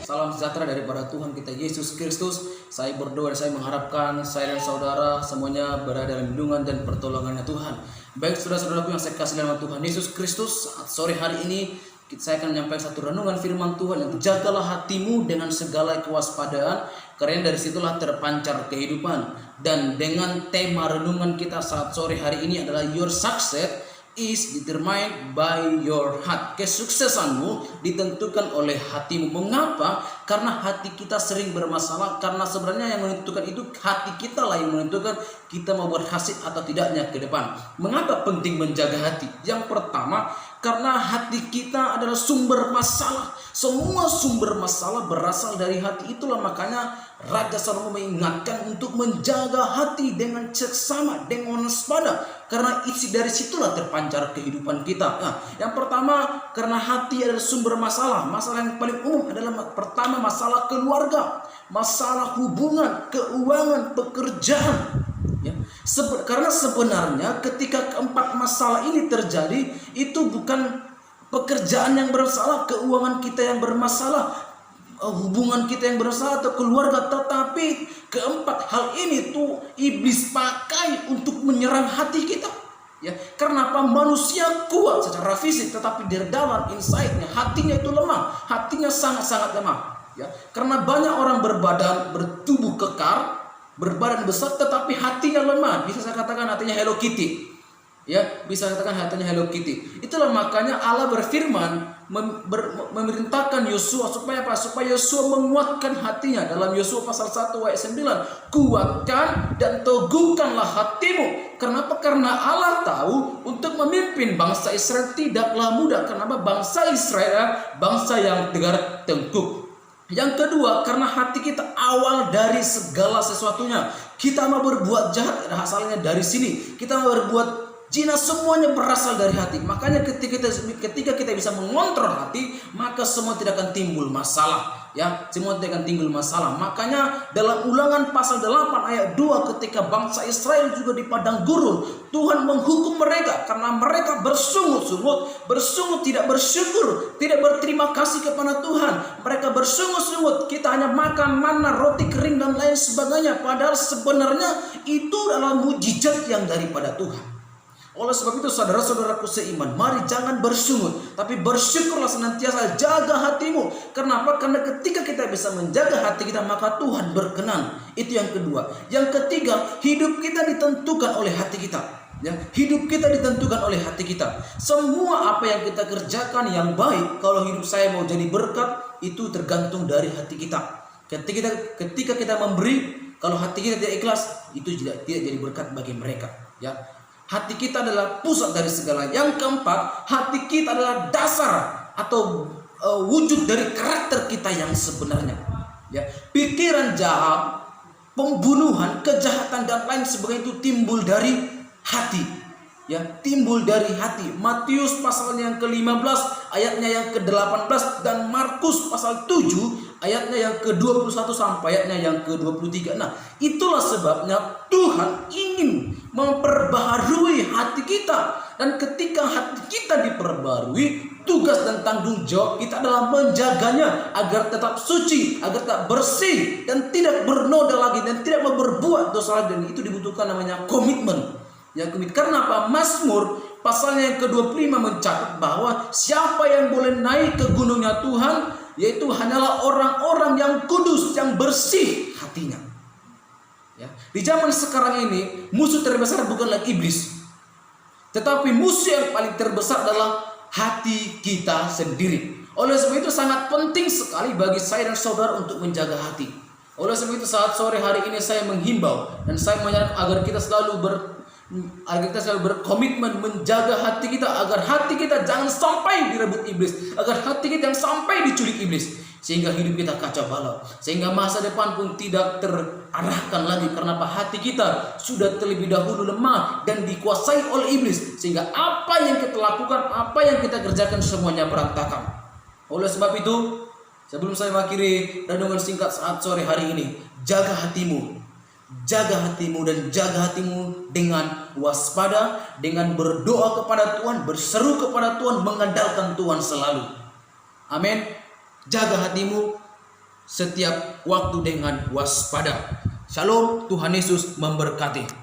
Salam sejahtera daripada Tuhan kita Yesus Kristus. Saya berdoa dan saya mengharapkan saya dan saudara semuanya berada dalam lindungan dan pertolongannya Tuhan. Baik saudara-saudaraku yang saya kasih dalam Tuhan Yesus Kristus, sore hari ini saya akan menyampaikan satu renungan firman Tuhan yang jagalah hatimu dengan segala kewaspadaan, karena dari situlah terpancar kehidupan. Dan dengan tema renungan kita saat sore hari ini adalah Your Success is determined by your heart. Kesuksesanmu ditentukan oleh hatimu. Mengapa? Karena hati kita sering bermasalah. Karena sebenarnya yang menentukan itu hati kita lah yang menentukan kita mau berhasil atau tidaknya ke depan. Mengapa penting menjaga hati? Yang pertama, karena hati kita adalah sumber masalah. Semua sumber masalah berasal dari hati. Itulah makanya Raja Salomo mengingatkan untuk menjaga hati dengan seksama, dengan waspada. Karena isi dari situlah terpancar kehidupan kita. Nah, yang pertama, karena hati adalah sumber masalah. Masalah yang paling umum adalah pertama masalah keluarga, masalah hubungan, keuangan, pekerjaan. Ya. Karena sebenarnya ketika keempat masalah ini terjadi, itu bukan pekerjaan yang bermasalah, keuangan kita yang bermasalah, hubungan kita yang bermasalah atau keluarga, tetapi keempat hal ini tuh iblis pakai untuk menyerang hati kita. Ya, kenapa manusia kuat secara fisik, tetapi dari dalam insight-nya hatinya itu lemah, hatinya sangat-sangat lemah. Ya, karena banyak orang bertubuh kekar, berbadan besar, tetapi hatinya lemah. Bisa saya katakan hatinya Hello Kitty. Ya, bisa katakan hatinya Hello Kitty. Itulah makanya Allah berfirman memerintahkan Yosua supaya apa? Supaya Yosua menguatkan hatinya. Dalam Yosua pasal 1 ayat 9, kuatkan dan teguhkanlah hatimu. Kenapa? Karena Allah tahu untuk memimpin bangsa Israel tidaklah mudah. Kenapa? Bangsa Israel bangsa yang tegar tengkuk. Yang kedua, karena hati kita awal dari segala sesuatunya. Kita mau berbuat jahat, asalnya dari sini. Kita mau berbuat zina, semuanya berasal dari hati. Makanya ketika kita bisa mengontrol hati, maka semua tidak akan timbul masalah. Ya, semua tidak akan timbul masalah. Makanya dalam Ulangan pasal 8 ayat 2, ketika bangsa Israel juga di padang gurun, Tuhan menghukum mereka karena mereka bersungut tidak bersyukur, tidak berterima kasih kepada Tuhan. Mereka bersungut-sungut, kita hanya makan mana, roti kering dan lain sebagainya. Padahal sebenarnya itu adalah mujizat yang daripada Tuhan. Oleh sebab itu saudara-saudaraku seiman, mari jangan bersungut, tapi bersyukurlah senantiasa, jaga hatimu. Kenapa? Karena ketika kita bisa menjaga hati kita, maka Tuhan berkenan. Itu yang kedua. Yang ketiga, hidup kita ditentukan oleh hati kita. Ya, hidup kita ditentukan oleh hati kita. Semua apa yang kita kerjakan yang baik, kalau hidup saya mau jadi berkat, itu tergantung dari hati kita. Ketika kita memberi, kalau hati kita tidak ikhlas, itu tidak jadi berkat bagi mereka. Ya. Hati kita adalah pusat dari segala. Yang keempat, hati kita adalah dasar atau wujud dari karakter kita yang sebenarnya. Ya, pikiran jahat, pembunuhan, kejahatan dan lain sebagainya itu timbul dari hati. Ya, timbul dari hati. Matius pasalnya yang ke-15 ayatnya yang ke-18 dan Markus pasal 7 ayatnya yang ke-21 sampai ayatnya yang ke-23. Nah, itulah sebabnya Tuhan ingin ingin memperbaharui hati kita. Dan ketika hati kita diperbarui, tugas dan tanggung jawab kita adalah menjaganya agar tetap suci, agar tetap bersih, dan tidak bernoda lagi, dan tidak mau berbuat dosa lagi. Dan itu dibutuhkan namanya komitmen. Ya, karena apa? Mazmur pasalnya yang ke-25 mencatat bahwa siapa yang boleh naik ke gunungnya Tuhan, yaitu hanyalah orang-orang yang kudus, yang bersih hatinya. Ya. Di zaman sekarang ini, musuh terbesar bukanlah iblis, tetapi musuh yang paling terbesar adalah hati kita sendiri. Oleh sebab itu sangat penting sekali bagi saya dan saudara untuk menjaga hati. Oleh sebab itu saat sore hari ini saya menghimbau dan saya menyarankan agar kita selalu berkomitmen menjaga hati kita, agar hati kita jangan sampai direbut iblis, agar hati kita jangan sampai diculik iblis, sehingga hidup kita kacau balau, sehingga masa depan pun tidak terarahkan lagi. Karena hati kita sudah terlebih dahulu lemah dan dikuasai oleh iblis, sehingga apa yang kita lakukan, apa yang kita kerjakan semuanya berantakan. Oleh sebab itu, sebelum saya mengakhiri renungan singkat saat sore hari ini, jaga hatimu dan jaga hatimu dengan waspada, dengan berdoa kepada Tuhan, berseru kepada Tuhan, mengandalkan Tuhan selalu. Amin. Jaga hatimu setiap waktu dengan waspada. Shalom, Tuhan Yesus memberkati.